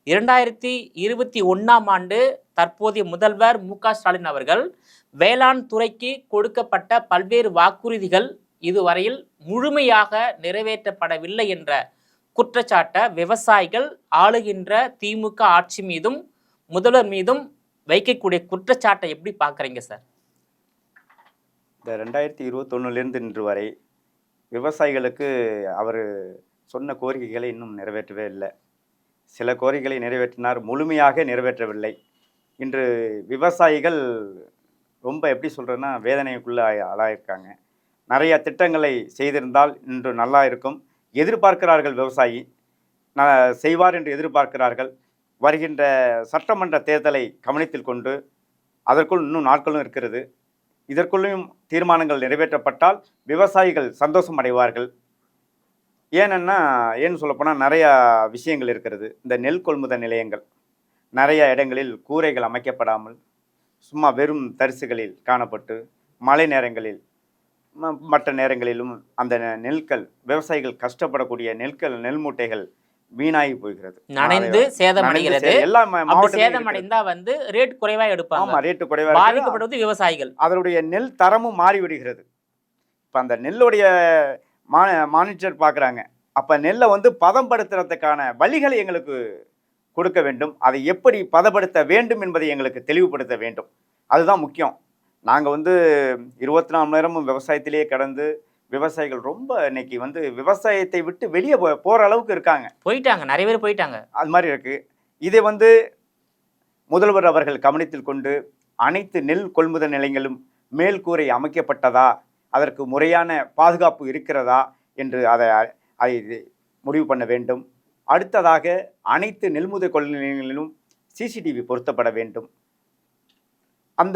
2021ஆம் ஆண்டு தற்போதைய முதல்வர் மு.க.ஸ்டாலின் அவர்கள் வேளாண் துறைக்கு கொடுக்கப்பட்ட பல்வேறு வாக்குறுதிகள் இதுவரையில் முழுமையாக நிறைவேற்றப்படவில்லை என்ற குற்றச்சாட்டை விவசாயிகள் ஆளுகின்ற திமுக ஆட்சி மீதும் முதல்வர் மீதும் வைக்கக்கூடிய குற்றச்சாட்டை எப்படி பார்க்குறீங்க சார்? இந்த 2021லேருந்து இன்று வரை விவசாயிகளுக்கு அவர் சொன்ன கோரிக்கைகளை இன்னும் நிறைவேற்றவே இல்லை. சில கோரிக்கைகளை நிறைவேற்றினார், முழுமையாக நிறைவேற்றவில்லை. இன்று விவசாயிகள் ரொம்ப எப்படி சொல்கிறேன்னா வேதனைக்குள்ளே ஆளாயிருக்காங்க. நிறைய திட்டங்களை செய்திருந்தால் இன்று நல்லா இருக்கும். எதிர்பார்க்கிறார்கள் விவசாயி செய்வார் என்று எதிர்பார்க்கிறார்கள். வருகின்ற சட்டமன்ற தேர்தலை கவனத்தில் கொண்டு அதற்குள் இன்னும் நாட்களும் இருக்கிறது. இதற்குள்ளேயும் தீர்மானங்கள் நிறைவேற்றப்பட்டால் விவசாயிகள் சந்தோஷம் அடைவார்கள். ஏன்னு சொல்லப்போனால் நிறையா விஷயங்கள் இருக்கிறது. இந்த நெல் கொள்முதல் நிலையங்கள் நிறைய இடங்களில் கூரைகள் அமைக்கப்படாமல் சும்மா வெறும் தரிசுகளில் காணப்பட்டு மழை நேரங்களில் மற்ற நேரங்களிலும் அந்த விவசாயிகள் கஷ்டப்படக்கூடிய நெல் மூட்டைகள் வீணாகி போகிறது, நனைந்து சேதமடைகிறது. எல்லாம் சேதமடைந்தா ரேட் குறைவா எடுப்பாங்க. ஆமா, ரேட் குறைவா பாதிக்கப்படுவது விவசாயிகள். அதனுடைய நெல் தரமும் மாறிவிடுகிறது. இப்போ அந்த நெல்லுடைய மானிட்டர் பார்க்குறாங்க. அப்போ நெல்லை பதப்படுத்துறதுக்கான வழிகளை எங்களுக்கு கொடுக்க வேண்டும். அதை எப்படி பதப்படுத்த வேண்டும் என்பதை எங்களுக்கு தெளிவுபடுத்த வேண்டும். அதுதான் முக்கியம். நாங்கள் 24 மணி நேரமும் விவசாயத்திலேயே கடந்து விவசாயிகள் ரொம்ப இன்னைக்கு விவசாயத்தை விட்டு வெளியே போகிற அளவுக்கு இருக்காங்க, போயிட்டாங்க, நிறைய பேர் போயிட்டாங்க. அது மாதிரி இருக்குது. இதை முதல்வர் அவர்கள் கவனத்தில் கொண்டு அனைத்து நெல் கொள்முதல் நிலையங்களும் மேல் கூரை அமைக்கப்பட்டதா, அதற்கு முறையான பாதுகாப்பு இருக்கிறதா என்று அதை முடிவு பண்ண வேண்டும். அடுத்ததாக அனைத்து நெல்முதல் கொள்முதல் நிலையங்களிலும் சிசிடிவி பொருத்தப்பட வேண்டும்.